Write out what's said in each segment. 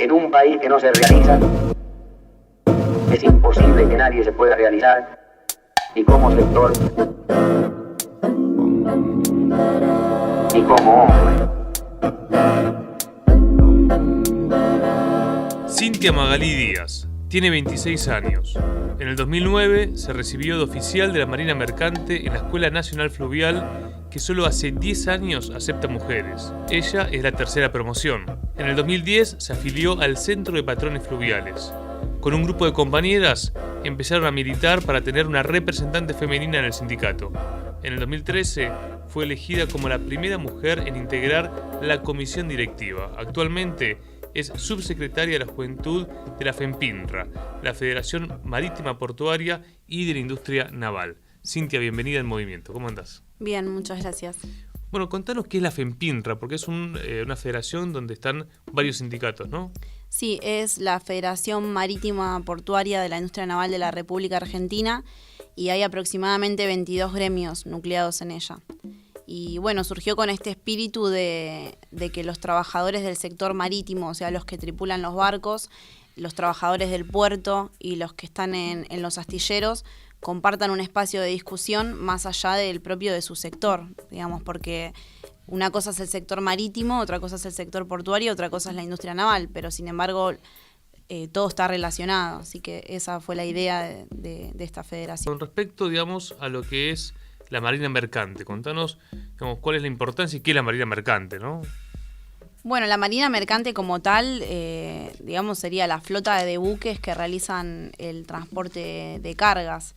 En un país que no se realiza, es imposible que nadie se pueda realizar, ni como sector, ni como hombre. Cintia Magalí Díaz tiene 26 años. En el 2009 se recibió de oficial de la Marina Mercante en la Escuela Nacional Fluvial, que solo hace 10 años acepta mujeres. Ella es la tercera promoción. En el 2010 se afilió al Centro de Patrones Fluviales. Con un grupo de compañeras empezaron a militar para tener una representante femenina en el sindicato. En el 2013 fue elegida como la primera mujer en integrar la comisión directiva. Actualmente es subsecretaria de la Juventud de la FEMPINRA, la Federación Marítima Portuaria y de la Industria Naval. Cintia, bienvenida al movimiento. ¿Cómo andás? Bien, muchas gracias. Bueno, contanos qué es la FEMPINRA, porque es una federación donde están varios sindicatos, ¿no? Sí, es la Federación Marítima Portuaria de la Industria Naval de la República Argentina y hay aproximadamente 22 gremios nucleados en ella. Y bueno, surgió con este espíritu de que los trabajadores del sector marítimo, o sea, los que tripulan los barcos, los trabajadores del puerto y los que están en los astilleros, compartan un espacio de discusión más allá del propio de su sector, digamos, porque una cosa es el sector marítimo, otra cosa es el sector portuario, otra cosa es la industria naval, pero sin embargo todo está relacionado, así que esa fue la idea de esta federación. Con respecto, digamos, a lo que es la Marina Mercante, contanos, digamos, cuál es la importancia y qué es la Marina Mercante, ¿no? Bueno, la Marina Mercante como tal, digamos, sería la flota de buques que realizan el transporte de cargas.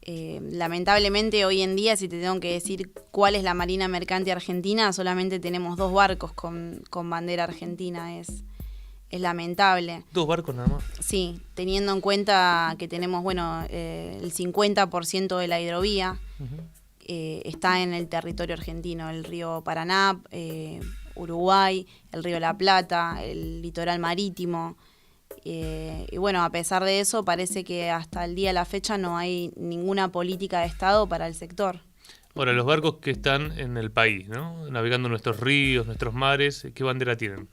Lamentablemente hoy en día, si te tengo que decir cuál es la Marina Mercante Argentina, solamente tenemos 2 barcos con bandera argentina, es lamentable. 2 barcos nada más. Sí, teniendo en cuenta que tenemos, bueno, el 50% de la hidrovía está en el territorio argentino, el río Paraná, Uruguay, el río La Plata, el litoral marítimo. Y bueno, a pesar de eso, parece que hasta el día de la fecha no hay ninguna política de Estado para el sector. Ahora, los barcos que están en el país, ¿no? Navegando nuestros ríos, nuestros mares, ¿qué bandera tienen?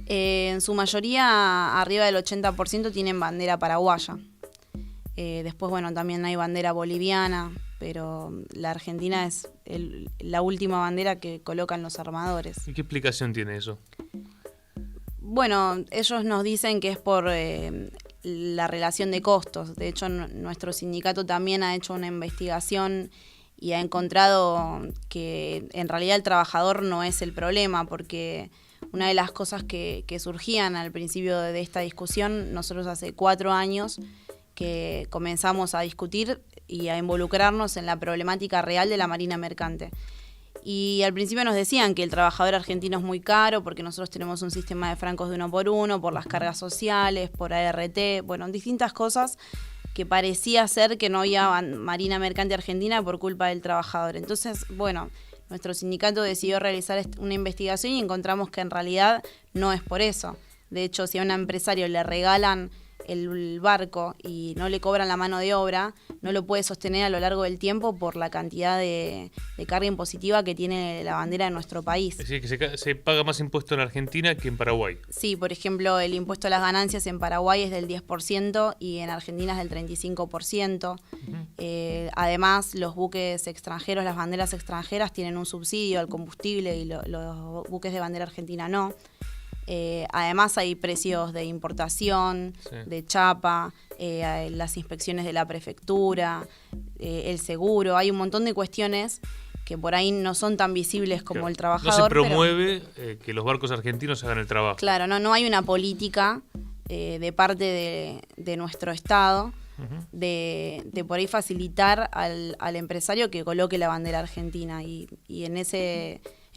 En su mayoría, arriba del 80% tienen bandera paraguaya. Después, bueno, también hay bandera boliviana, pero la Argentina es la última bandera que colocan los armadores. ¿Y qué explicación tiene eso? Bueno, ellos nos dicen que es por la relación de costos. De hecho, nuestro sindicato también ha hecho una investigación y ha encontrado que en realidad el trabajador no es el problema, porque una de las cosas que surgían al principio de esta discusión, nosotros hace 4 años que comenzamos a discutir y a involucrarnos en la problemática real de la Marina Mercante. Y al principio nos decían que el trabajador argentino es muy caro porque nosotros tenemos un sistema de francos de 1 por 1, por las cargas sociales, por ART, bueno, distintas cosas que parecía ser que no había Marina Mercante Argentina por culpa del trabajador. Entonces, bueno, nuestro sindicato decidió realizar una investigación y encontramos que en realidad no es por eso. De hecho, si a un empresario le regalan el barco y no le cobran la mano de obra, no lo puede sostener a lo largo del tiempo por la cantidad de carga impositiva que tiene la bandera de nuestro país. Es decir, que se paga más impuesto en Argentina que en Paraguay. Sí, por ejemplo, el impuesto a las ganancias en Paraguay es del 10% y en Argentina es del 35%. Además, los buques extranjeros, las banderas extranjeras tienen un subsidio al combustible y los buques de bandera argentina no. Además hay precios de importación, sí, de chapa, las inspecciones de la prefectura, el seguro, hay un montón de cuestiones que por ahí no son tan visibles como el trabajador. No se promueve que los barcos argentinos hagan el trabajo. Claro, no hay una política de parte de nuestro Estado de por ahí facilitar al empresario que coloque la bandera argentina y en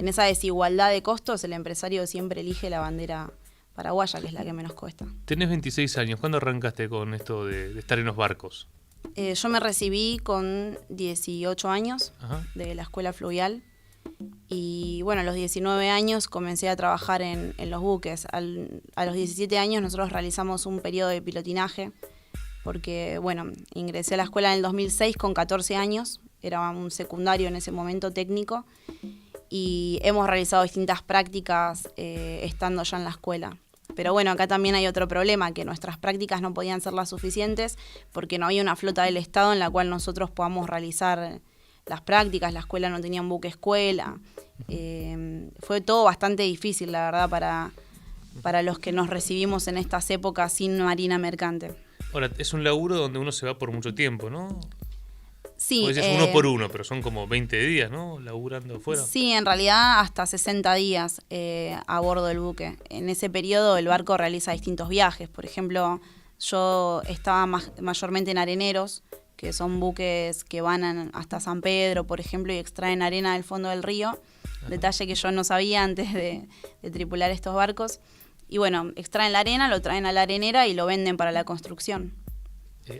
esa desigualdad de costos, el empresario siempre elige la bandera paraguaya, que es la que menos cuesta. Tenés 26 años. ¿Cuándo arrancaste con esto de estar en los barcos? Yo me recibí con 18 años de la escuela fluvial y bueno, a los 19 años comencé a trabajar en los buques. A los 17 años nosotros realizamos un periodo de pilotinaje porque, bueno, ingresé a la escuela en el 2006 con 14 años, era un secundario en ese momento técnico, y hemos realizado distintas prácticas estando ya en la escuela. Pero bueno, acá también hay otro problema, que nuestras prácticas no podían ser las suficientes porque no había una flota del Estado en la cual nosotros podamos realizar las prácticas, la escuela no tenía un buque escuela. Fue todo bastante difícil, la verdad, para los que nos recibimos en estas épocas sin marina mercante. Ahora, es un laburo donde uno se va por mucho tiempo, ¿no? Sí. O es uno por uno, pero son como 20 días, ¿no? Laburando afuera. Sí, en realidad hasta 60 días a bordo del buque. En ese periodo el barco realiza distintos viajes. Por ejemplo, yo estaba mayormente en areneros, que son buques que van hasta San Pedro, por ejemplo, y extraen arena del fondo del río. Ajá. Detalle que yo no sabía antes de tripular estos barcos. Y bueno, extraen la arena, lo traen a la arenera y lo venden para la construcción.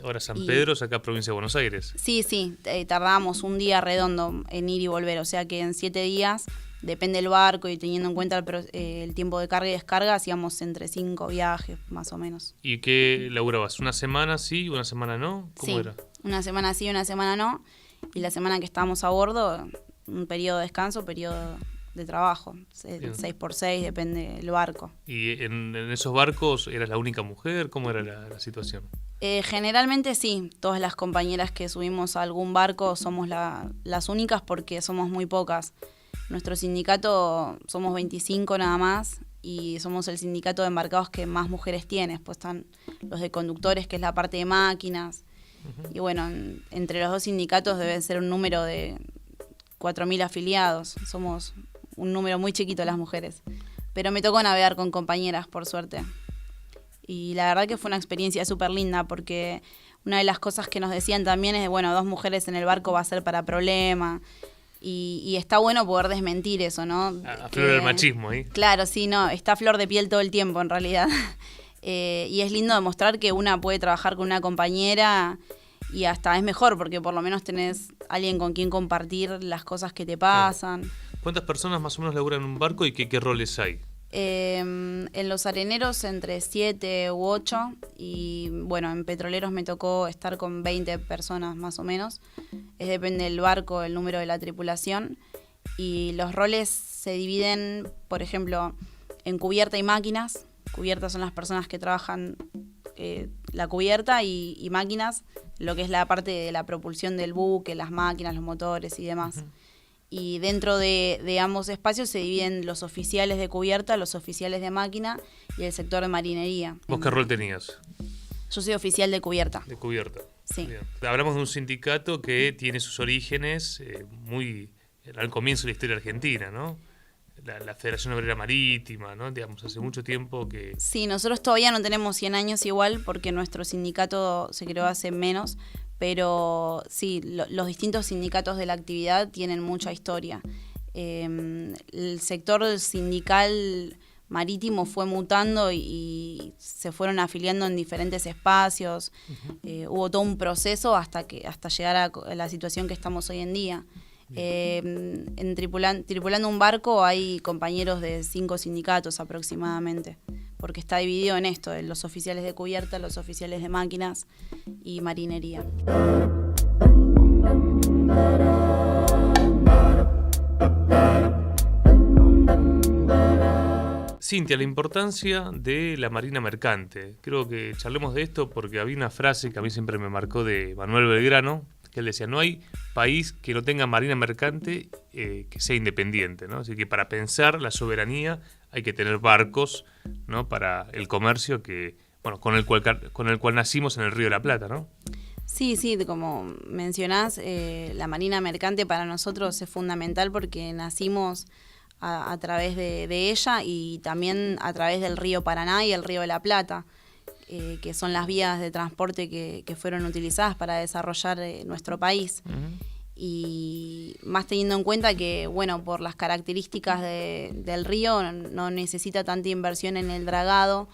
Ahora San Pedro es acá provincia de Buenos Aires. Sí, tardábamos un día redondo en ir y volver, o sea que en 7 días, depende del barco y teniendo en cuenta el tiempo de carga y descarga, hacíamos entre 5 viajes más o menos. ¿Y qué laburabas? ¿Una semana sí, una semana no? ¿Cómo era? Una semana sí, una semana no, y la semana que estábamos a bordo, un periodo de descanso, periodo de trabajo, 6x6, depende del barco. ¿Y en esos barcos eras la única mujer? ¿Cómo era la situación? Generalmente sí, todas las compañeras que subimos a algún barco somos las únicas porque somos muy pocas. Nuestro sindicato somos 25 nada más y somos el sindicato de embarcados que más mujeres tiene. Pues están los de conductores, que es la parte de máquinas. Uh-huh. Y bueno, entre los dos sindicatos debe ser un número de 4.000 afiliados. Somos un número muy chiquito las mujeres. Pero me tocó navegar con compañeras, por suerte. Y la verdad que fue una experiencia súper linda porque una de las cosas que nos decían también es, bueno, 2 mujeres en el barco va a ser para problema. Y está bueno poder desmentir eso, ¿no? A flor del machismo, ¿eh? Claro, sí, no, está a flor de piel todo el tiempo en realidad. Y es lindo demostrar que una puede trabajar con una compañera y hasta es mejor porque por lo menos tenés alguien con quien compartir las cosas que te pasan. Claro. ¿Cuántas personas más o menos laburan en un barco y qué roles hay? En los areneros entre 7 u 8 y bueno, en petroleros me tocó estar con 20 personas más o menos. Depende del barco, el número de la tripulación y los roles se dividen, por ejemplo, en cubierta y máquinas. Cubiertas son las personas que trabajan la cubierta y máquinas, lo que es la parte de la propulsión del buque, las máquinas, los motores y demás. Uh-huh. Y dentro de ambos espacios se dividen los oficiales de cubierta, los oficiales de máquina y el sector de marinería. ¿Vos qué rol tenías? Yo soy oficial de cubierta. De cubierta. Sí. Bien. Hablamos de un sindicato que tiene sus orígenes muy al comienzo de la historia argentina, ¿no? La Federación Obrera Marítima, ¿no? Digamos, hace mucho tiempo que... Sí, nosotros todavía no tenemos 100 años igual porque nuestro sindicato se creó hace menos, pero sí, los distintos sindicatos de la actividad tienen mucha historia. El sector sindical marítimo fue mutando y se fueron afiliando en diferentes espacios. Uh-huh. Hubo todo un proceso hasta llegar a la situación que estamos hoy en día. Tripulando un barco hay compañeros de 5 sindicatos aproximadamente, porque está dividido en esto, en los oficiales de cubierta, los oficiales de máquinas y marinería. Cintia, la importancia de la marina mercante. Creo que charlemos de esto porque había una frase que a mí siempre me marcó de Manuel Belgrano, que él decía, no hay país que no tenga marina mercante que sea independiente, ¿no? Así que para pensar la soberanía hay que tener barcos, ¿no? Para el comercio que, bueno, con el cual nacimos en el Río de la Plata, ¿no? Sí, como mencionás, la marina mercante para nosotros es fundamental porque nacimos a través de ella y también a través del río Paraná y el Río de la Plata. Que son las vías de transporte que fueron utilizadas para desarrollar nuestro país. Uh-huh. Y más teniendo en cuenta que, bueno, por las características del río no necesita tanta inversión en el dragado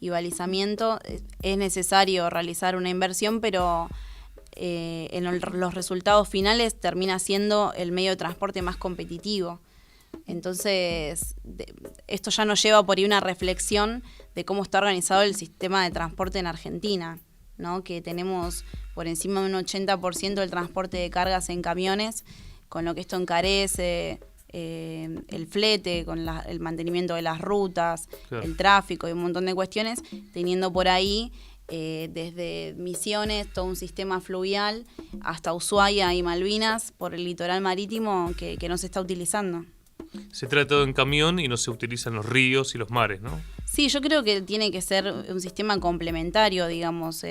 y balizamiento. Es necesario realizar una inversión, pero en los resultados finales termina siendo el medio de transporte más competitivo. Entonces, esto ya nos lleva por ahí una reflexión de cómo está organizado el sistema de transporte en Argentina, ¿no? Que tenemos por encima de un 80% del transporte de cargas en camiones, con lo que esto encarece el flete, con el mantenimiento de las rutas, Claro. el tráfico y un montón de cuestiones, teniendo por ahí desde Misiones todo un sistema fluvial hasta Ushuaia y Malvinas por el litoral marítimo que no se está utilizando. Se trae todo en camión y no se utilizan los ríos y los mares, ¿no? Sí, yo creo que tiene que ser un sistema complementario, digamos,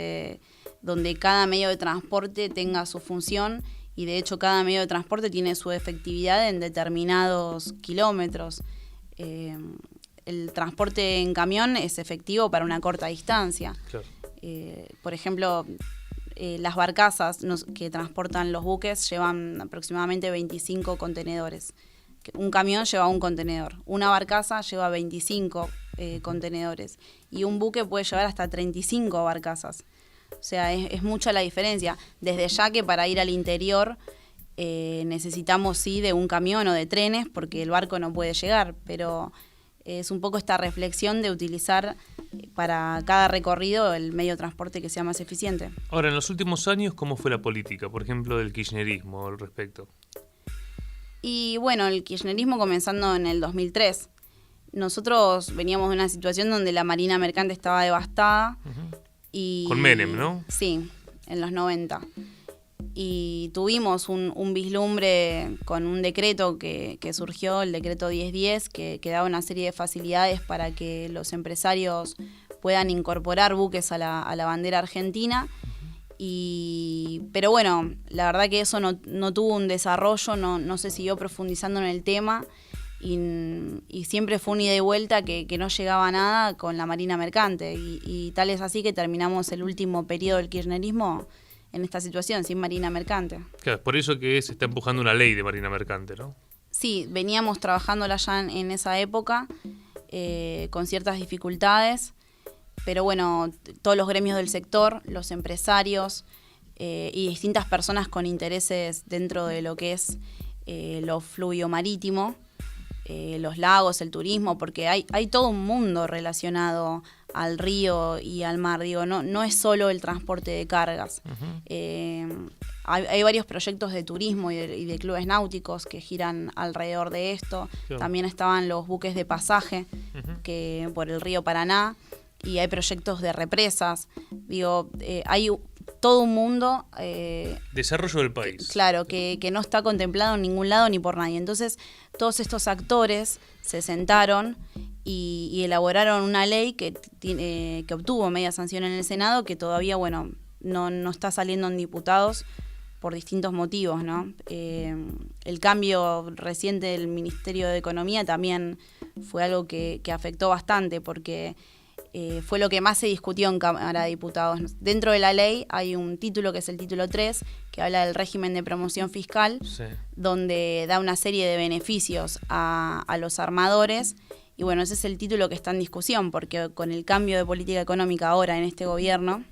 donde cada medio de transporte tenga su función y de hecho cada medio de transporte tiene su efectividad en determinados kilómetros. El transporte en camión es efectivo para una corta distancia. Claro. Por ejemplo, las barcazas que transportan los buques llevan aproximadamente 25 contenedores. Un camión lleva un contenedor, una barcaza lleva 25 contenedores y un buque puede llevar hasta 35 barcazas. O sea, es mucha la diferencia. Desde ya que para ir al interior necesitamos sí de un camión o de trenes porque el barco no puede llegar, pero es un poco esta reflexión de utilizar para cada recorrido el medio de transporte que sea más eficiente. Ahora, en los últimos años, ¿cómo fue la política, por ejemplo, del kirchnerismo al respecto? Y bueno, el kirchnerismo comenzando en el 2003. Nosotros veníamos de una situación donde la marina mercante estaba devastada. Uh-huh. Y Con Menem, ¿no? Sí, en los 90. Y tuvimos un vislumbre con un decreto que surgió, el decreto 1010, que daba una serie de facilidades para que los empresarios puedan incorporar buques a la bandera argentina. Pero bueno, la verdad que eso no tuvo un desarrollo, no se siguió profundizando en el tema y siempre fue un ida y vuelta que no llegaba a nada con la marina mercante y tal es así que terminamos el último periodo del kirchnerismo en esta situación, sin marina mercante. Claro, es por eso que se está empujando una ley de marina mercante, ¿no? Sí, veníamos trabajándola ya en esa época con ciertas dificultades. Pero bueno, todos los gremios del sector, los empresarios y distintas personas con intereses dentro de lo que es lo fluvio marítimo, los lagos, el turismo, porque hay todo un mundo relacionado al río y al mar. Digo, no es solo el transporte de cargas. Uh-huh. Hay varios proyectos de turismo y de clubes náuticos que giran alrededor de esto. Claro. También estaban los buques de pasaje que por el río Paraná. Y hay proyectos de represas, digo, hay todo un mundo... desarrollo del país. Claro, que no está contemplado en ningún lado ni por nadie. Entonces, todos estos actores se sentaron y elaboraron una ley que obtuvo media sanción en el Senado, que todavía, bueno, no está saliendo en diputados por distintos motivos, ¿no? El cambio reciente del Ministerio de Economía también fue algo que afectó bastante, porque... fue lo que más se discutió en Cámara de Diputados. Dentro de la ley hay un título que es el título 3, que habla del régimen de promoción fiscal, sí, donde da una serie de beneficios a los armadores. Y bueno, ese es el título que está en discusión, porque con el cambio de política económica ahora en este gobierno,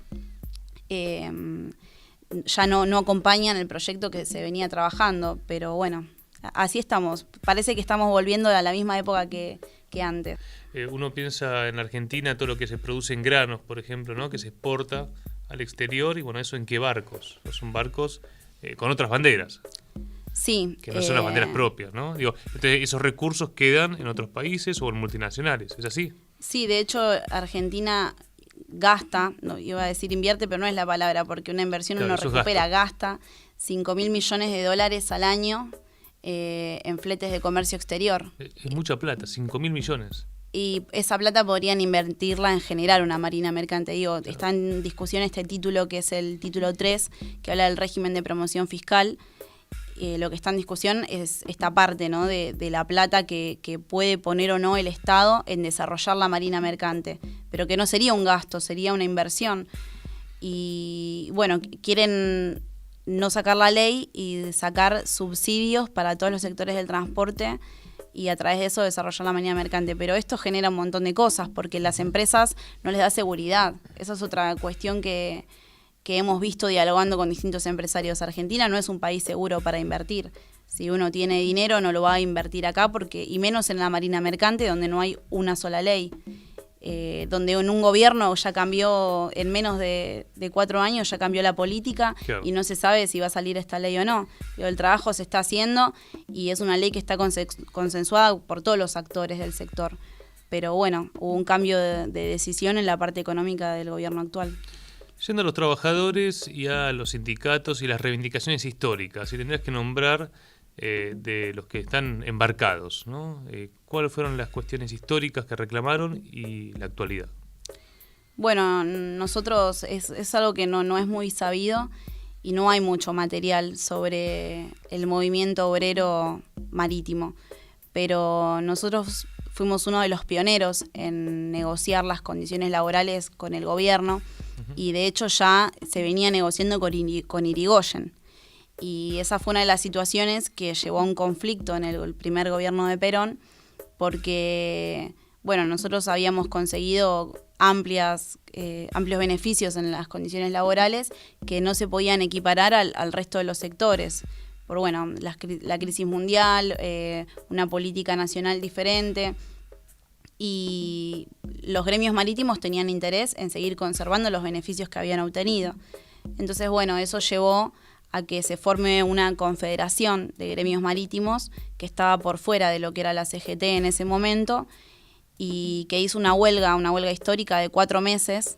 ya no acompañan el proyecto que se venía trabajando. Pero bueno, así estamos. Parece que estamos volviendo a la misma época que antes. Uno piensa en Argentina, todo lo que se produce en granos, por ejemplo, ¿no? Que se exporta al exterior, y bueno, ¿eso en qué barcos? Son barcos con otras banderas. Sí. Que no son las banderas propias, ¿no? Digo, entonces esos recursos quedan en otros países o en multinacionales, ¿es así? Sí, de hecho, Argentina gasta, no iba a decir invierte, pero no es la palabra, porque una inversión claro, uno recupera, gasta 5.000 millones de dólares al año en fletes de comercio exterior. Es mucha plata, 5.000 millones. Y esa plata podrían invertirla en generar una marina mercante. Digo, claro. Está en discusión este título que es el título 3, que habla del régimen de promoción fiscal. Lo que está en discusión es esta parte, ¿no? de la plata que puede poner o no el Estado en desarrollar la marina mercante, pero que no sería un gasto, sería una inversión. Y bueno, quieren no sacar la ley y sacar subsidios para todos los sectores del transporte y a través de eso desarrollar la marina mercante. Pero esto genera un montón de cosas, porque las empresas no les da seguridad. Esa es otra cuestión que hemos visto dialogando con distintos empresarios. Argentina no es un país seguro para invertir. Si uno tiene dinero no lo va a invertir acá, y menos en la marina mercante, donde no hay una sola ley. donde en un gobierno ya cambió, en menos de 4 años ya cambió la política, Claro. y no se sabe si va a salir esta ley o no. Pero el trabajo se está haciendo y es una ley que está consensuada por todos los actores del sector. Pero bueno, hubo un cambio de decisión en la parte económica del gobierno actual. Yendo a los trabajadores y a los sindicatos y las reivindicaciones históricas, y tendrías que nombrar de los que están embarcados, ¿no? ¿Cuáles fueron las cuestiones históricas que reclamaron y la actualidad? Bueno, nosotros es algo que no es muy sabido y no hay mucho material sobre el movimiento obrero marítimo, pero nosotros fuimos uno de los pioneros en negociar las condiciones laborales con el gobierno, y de hecho ya se venía negociando con Irigoyen. Y esa fue una de las situaciones que llevó a un conflicto en el primer gobierno de Perón, porque bueno, nosotros habíamos conseguido amplios beneficios en las condiciones laborales que no se podían equiparar al resto de los sectores. Por bueno, la crisis mundial, una política nacional diferente, y los gremios marítimos tenían interés en seguir conservando los beneficios que habían obtenido. Entonces, bueno, eso llevó a que se forme una confederación de gremios marítimos que estaba por fuera de lo que era la CGT en ese momento, y que hizo una huelga histórica de 4 meses.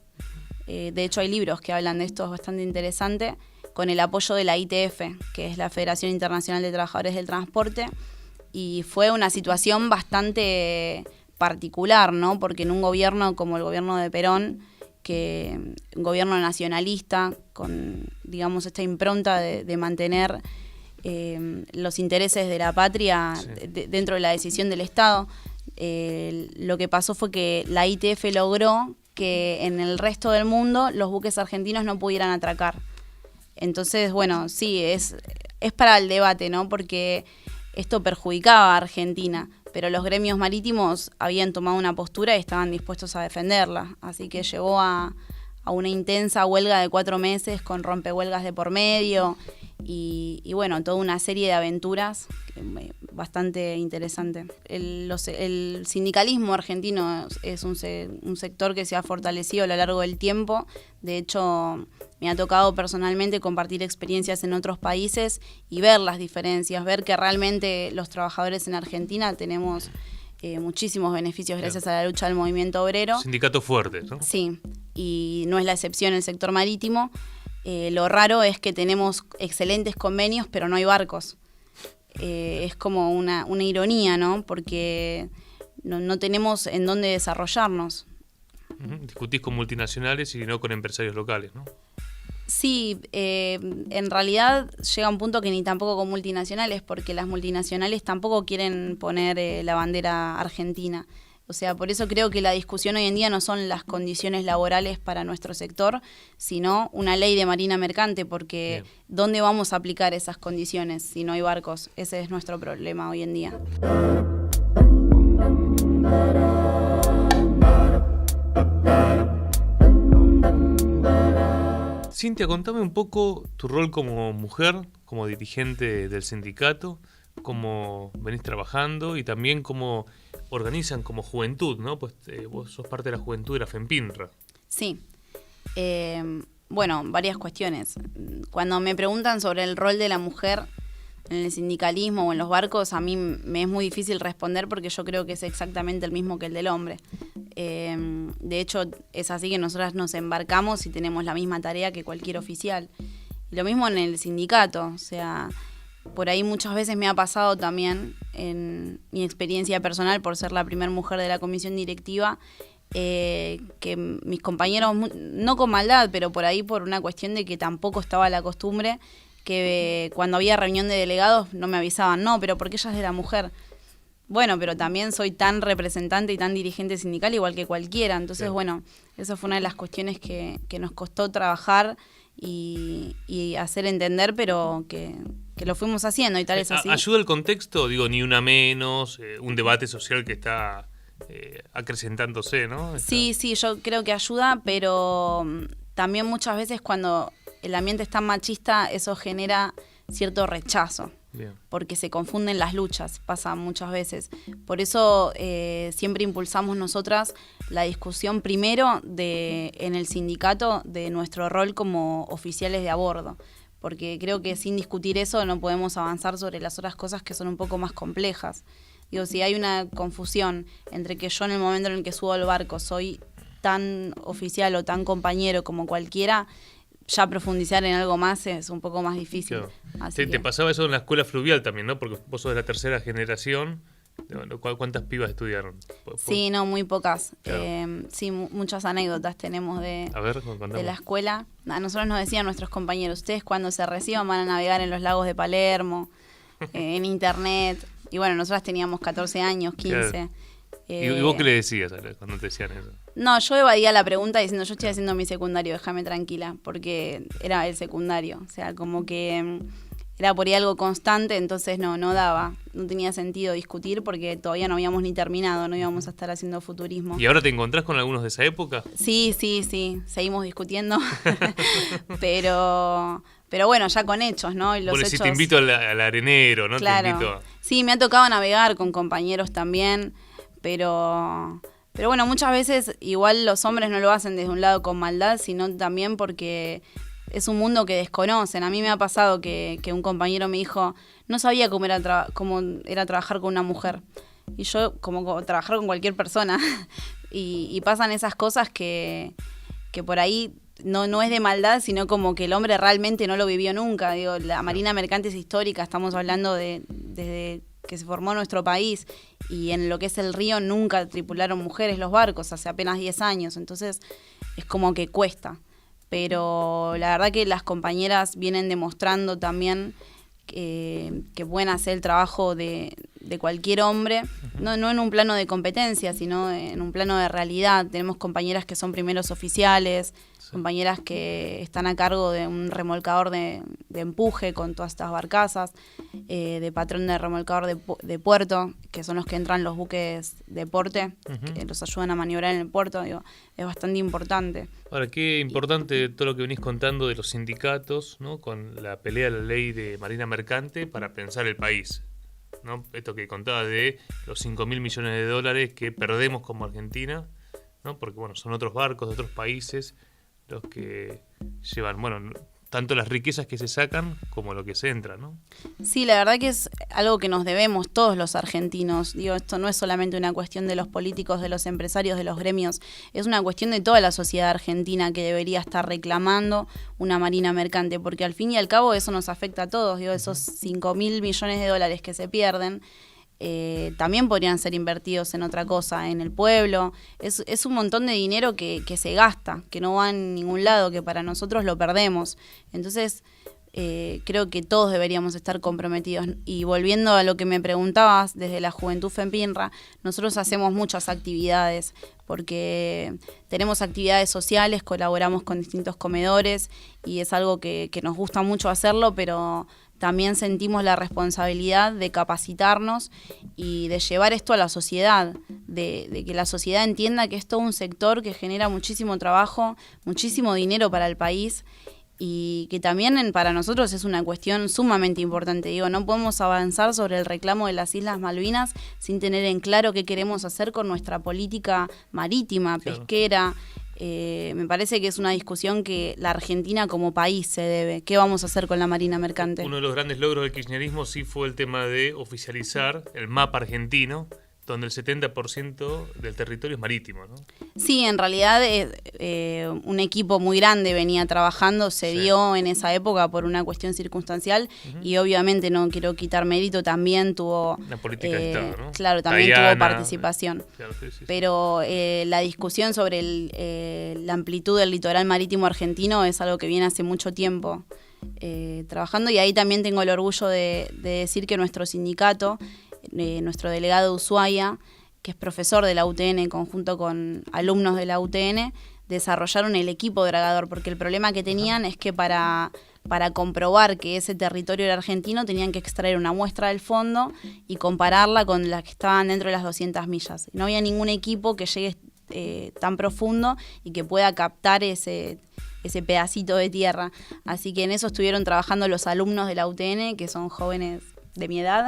De hecho, hay libros que hablan de esto, es bastante interesante, con el apoyo de la ITF, que es la Federación Internacional de Trabajadores del Transporte, y fue una situación bastante particular, ¿no? Porque en un gobierno como el gobierno de Perón, que un gobierno nacionalista, con, digamos, esta impronta de mantener los intereses de la patria dentro de la decisión del Estado, lo que pasó fue que la ITF logró que en el resto del mundo los buques argentinos no pudieran atracar. Entonces, bueno, sí, es para el debate, ¿no? Porque esto perjudicaba a Argentina, pero los gremios marítimos habían tomado una postura y estaban dispuestos a defenderla. Así que llevó a una intensa huelga de 4 meses con rompehuelgas de por medio y bueno, toda una serie de aventuras bastante interesante. El sindicalismo argentino es un sector que se ha fortalecido a lo largo del tiempo. De hecho, me ha tocado personalmente compartir experiencias en otros países y ver las diferencias, ver que realmente los trabajadores en Argentina tenemos muchísimos beneficios gracias a la lucha del movimiento obrero. Sindicatos fuertes, ¿no? Sí, y no es la excepción el sector marítimo. Lo raro es que tenemos excelentes convenios, pero no hay barcos. Es como una ironía, ¿no? Porque no tenemos en dónde desarrollarnos. Discutís con multinacionales y no con empresarios locales, ¿no? Sí, en realidad llega un punto que ni tampoco con multinacionales, porque las multinacionales tampoco quieren poner la bandera argentina. O sea, por eso creo que la discusión hoy en día no son las condiciones laborales para nuestro sector, sino una ley de marina mercante, porque bien, ¿dónde vamos a aplicar esas condiciones si no hay barcos? Ese es nuestro problema hoy en día. Cintia, contame un poco tu rol como mujer, como dirigente del sindicato, cómo venís trabajando y también cómo organizan como juventud, ¿no? Pues vos sos parte de la juventud de la FEMPINRA. Sí. Bueno, varias cuestiones. Cuando me preguntan sobre el rol de la mujer en el sindicalismo o en los barcos, a mí me es muy difícil responder porque yo creo que es exactamente el mismo que el del hombre. De hecho, es así que nosotras nos embarcamos y tenemos la misma tarea que cualquier oficial. Y lo mismo en el sindicato, o sea, por ahí muchas veces me ha pasado también en mi experiencia personal por ser la primera mujer de la comisión directiva, que mis compañeros, no con maldad, pero por ahí por una cuestión de que tampoco estaba la costumbre, que cuando había reunión de delegados no me avisaban, no, pero porque ella es de la mujer. Bueno, pero también soy tan representante y tan dirigente sindical igual que cualquiera. Entonces, sí, bueno, esa fue una de las cuestiones que nos costó trabajar y hacer entender, pero que lo fuimos haciendo y tal es así. ¿Ayuda el contexto? Digo, ni una menos, un debate social que está acrecentándose, ¿no? Sí, yo creo que ayuda, pero también muchas veces cuando el ambiente es tan machista, eso genera cierto rechazo. Bien. porque se confunden las luchas, pasa muchas veces. Por eso siempre impulsamos nosotras la discusión primero en el sindicato de nuestro rol como oficiales de a bordo, porque creo que sin discutir eso no podemos avanzar sobre las otras cosas que son un poco más complejas. Digo, si hay una confusión entre que yo en el momento en el que subo al barco soy tan oficial o tan compañero como cualquiera, ya profundizar en algo más es un poco más difícil. Claro. Te pasaba eso en la escuela fluvial también, ¿no? Porque vos sos de la tercera generación. ¿Cuántas pibas estudiaron? Sí, no, muy pocas. Claro. Sí, muchas anécdotas tenemos de la escuela. A nosotros nos decían nuestros compañeros, ustedes cuando se reciban van a navegar en los lagos de Palermo, en internet. Y bueno, nosotras teníamos 14 años, 15. Claro. ¿Y vos qué le decías cuando te decían eso? No, yo evadía la pregunta diciendo, yo estoy haciendo mi secundario, déjame tranquila, porque era el secundario. O sea, como que era por ahí algo constante, entonces no daba. No tenía sentido discutir porque todavía no habíamos ni terminado, no íbamos a estar haciendo futurismo. ¿Y ahora te encontrás con algunos de esa época? Sí, seguimos discutiendo. Pero bueno, ya con hechos, ¿no? Y los bueno, hechos, si te invito al arenero, ¿no? Claro. Te invito Sí, me ha tocado navegar con compañeros también, pero bueno, muchas veces igual los hombres no lo hacen desde un lado con maldad, sino también porque es un mundo que desconocen. A mí me ha pasado que un compañero me dijo, no sabía cómo era trabajar con una mujer. Y yo, como trabajar con cualquier persona. y pasan esas cosas que por ahí no es de maldad, sino como que el hombre realmente no lo vivió nunca. Digo, la Marina Mercante es histórica, estamos hablando desde que se formó nuestro país, y en lo que es el río nunca tripularon mujeres los barcos, hace apenas 10 años, entonces es como que cuesta. Pero la verdad que las compañeras vienen demostrando también que pueden hacer el trabajo de cualquier hombre, no en un plano de competencia, sino en un plano de realidad. Tenemos compañeras que son primeros oficiales, compañeras que están a cargo de un remolcador de empuje con todas estas barcazas, de patrón de remolcador de puerto, que son los que entran los buques de porte, que los ayudan a maniobrar en el puerto. Digo, es bastante importante. Ahora, qué importante todo lo que venís contando de los sindicatos, ¿no? Con la pelea de la ley de Marina Mercante para pensar el país, ¿no? Esto que contaba de los $5.000 millones que perdemos como Argentina, ¿no? Porque bueno, son otros barcos de otros países los que llevan, bueno, tanto las riquezas que se sacan como lo que se entra, ¿no? Sí, la verdad que es algo que nos debemos todos los argentinos. Digo, esto no es solamente una cuestión de los políticos, de los empresarios, de los gremios, es una cuestión de toda la sociedad argentina que debería estar reclamando una marina mercante, porque al fin y al cabo eso nos afecta a todos. Digo, esos $5.000 millones que se pierden, también podrían ser invertidos en otra cosa, en el pueblo. Es un montón de dinero que se gasta, que no va en ningún lado, que para nosotros lo perdemos. Entonces, creo que todos deberíamos estar comprometidos. Y volviendo a lo que me preguntabas, desde la Juventud FEMPINRA, nosotros hacemos muchas actividades, porque tenemos actividades sociales, colaboramos con distintos comedores, y es algo que nos gusta mucho hacerlo, pero también sentimos la responsabilidad de capacitarnos y de llevar esto a la sociedad, de que la sociedad entienda que es todo un sector que genera muchísimo trabajo, muchísimo dinero para el país, y que también para nosotros es una cuestión sumamente importante. Digo, no podemos avanzar sobre el reclamo de las Islas Malvinas sin tener en claro qué queremos hacer con nuestra política marítima, pesquera. Me parece que es una discusión que la Argentina como país se debe. ¿Qué vamos a hacer con la Marina Mercante? Uno de los grandes logros del kirchnerismo sí fue el tema de oficializar el mapa argentino, donde el 70% del territorio es marítimo, ¿no? Sí, en realidad un equipo muy grande venía trabajando, se dio en esa época por una cuestión circunstancial, y obviamente no quiero quitar mérito, también tuvo la política de Estado, ¿no? Claro, también Diana, tuvo participación. Claro, sí. Pero la discusión sobre la amplitud del litoral marítimo argentino es algo que viene hace mucho tiempo trabajando, y ahí también tengo el orgullo de decir que nuestro sindicato, nuestro delegado de Ushuaia, que es profesor de la UTN, conjunto con alumnos de la UTN, desarrollaron el equipo dragador, porque el problema que tenían es que para comprobar que ese territorio era argentino tenían que extraer una muestra del fondo y compararla con las que estaban dentro de las 200 millas. No había ningún equipo que llegue tan profundo y que pueda captar ese pedacito de tierra. Así que en eso estuvieron trabajando los alumnos de la UTN, que son jóvenes de mi edad,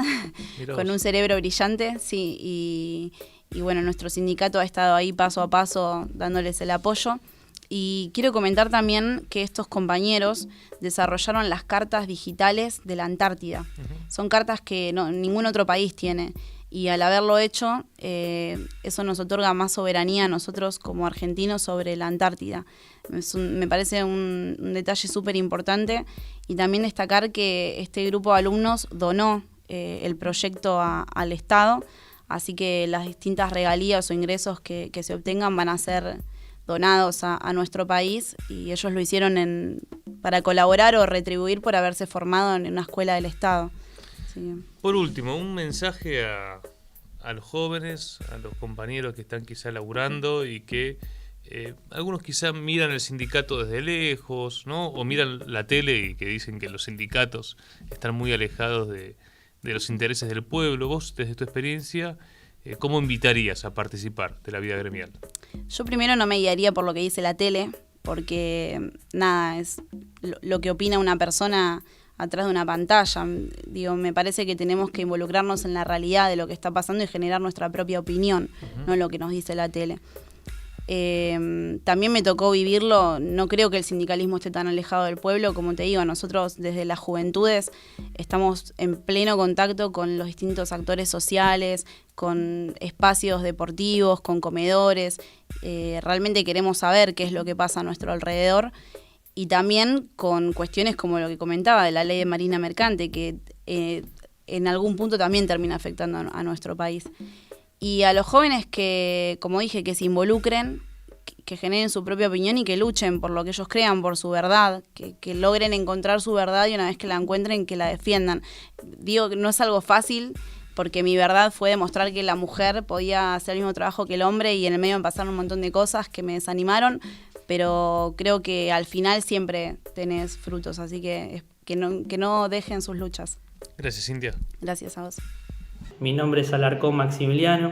Mirá con vos. un cerebro brillante, sí, y bueno, nuestro sindicato ha estado ahí paso a paso dándoles el apoyo. Y quiero comentar también que estos compañeros desarrollaron las cartas digitales de la Antártida. Son cartas que ningún otro país tiene. Y al haberlo hecho, eso nos otorga más soberanía a nosotros como argentinos sobre la Antártida. Me parece un detalle súper importante. Y también destacar que este grupo de alumnos donó el proyecto al Estado. Así que las distintas regalías o ingresos que se obtengan van a ser donados a nuestro país, y ellos lo hicieron para colaborar o retribuir por haberse formado en una escuela del Estado. Sí. Por último, un mensaje a los jóvenes, a los compañeros que están quizá laburando y que algunos quizá miran el sindicato desde lejos, ¿no? O miran la tele y que dicen que los sindicatos están muy alejados de los intereses del pueblo. Vos, desde tu experiencia, ¿cómo invitarías a participar de la vida gremial? Yo primero no me guiaría por lo que dice la tele, porque nada, es lo que opina una persona atrás de una pantalla. Digo, me parece que tenemos que involucrarnos en la realidad de lo que está pasando y generar nuestra propia opinión, no lo que nos dice la tele. También me tocó vivirlo. No creo que el sindicalismo esté tan alejado del pueblo. Como te digo, nosotros desde las juventudes estamos en pleno contacto con los distintos actores sociales, con espacios deportivos, con comedores. Realmente queremos saber qué es lo que pasa a nuestro alrededor, y también con cuestiones como lo que comentaba de la ley de marina mercante, que en algún punto también termina afectando a nuestro país. Y a los jóvenes que, como dije, que se involucren, que generen su propia opinión y que luchen por lo que ellos crean, por su verdad, que logren encontrar su verdad, y una vez que la encuentren, que la defiendan. Digo que no es algo fácil, porque mi verdad fue demostrar que la mujer podía hacer el mismo trabajo que el hombre, y en el medio me pasaron un montón de cosas que me desanimaron, pero creo que al final siempre tenés frutos, así que no dejen sus luchas. Gracias, Cintia. Gracias a vos. Mi nombre es Alarcón Maximiliano,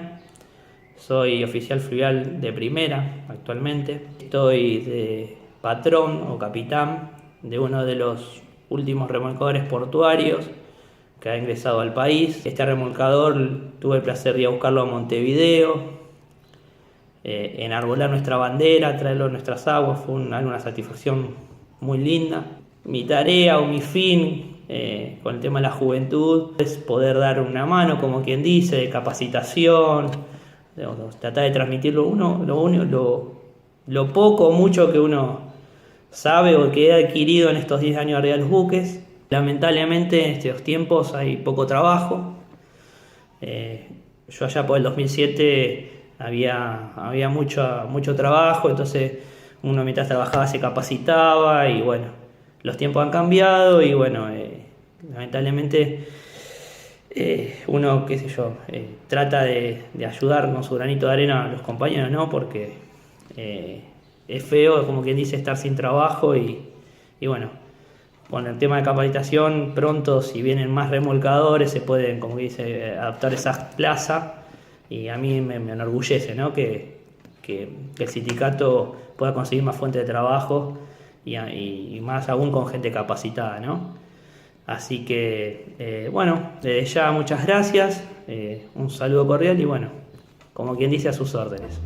soy oficial fluvial de primera actualmente. Estoy de patrón o capitán de uno de los últimos remolcadores portuarios que ha ingresado al país. Este remolcador tuve el placer de ir a buscarlo a Montevideo, enarbolar nuestra bandera, traerlo a nuestras aguas. Fue una satisfacción muy linda. Mi tarea o mi fin con el tema de la juventud es poder dar una mano, como quien dice, de capacitación, tratar de transmitirlo lo poco o mucho que uno sabe o que he adquirido en estos 10 años arriba de los buques. Lamentablemente en estos tiempos hay poco trabajo. Yo allá por el 2007 había mucho trabajo, entonces uno mientras trabajaba se capacitaba, y bueno, los tiempos han cambiado, y bueno, lamentablemente uno, qué sé yo, trata de ayudar con su granito de arena a los compañeros, ¿no? Porque es feo, como quien dice, estar sin trabajo, y bueno, con el tema de capacitación, pronto, si vienen más remolcadores, se pueden, como dice, adaptar esa plaza, y a mí me enorgullece, ¿no? Que el sindicato pueda conseguir más fuentes de trabajo, y más aún con gente capacitada, ¿no? Así que, bueno, desde ya muchas gracias, un saludo cordial, y bueno, como quien dice, a sus órdenes.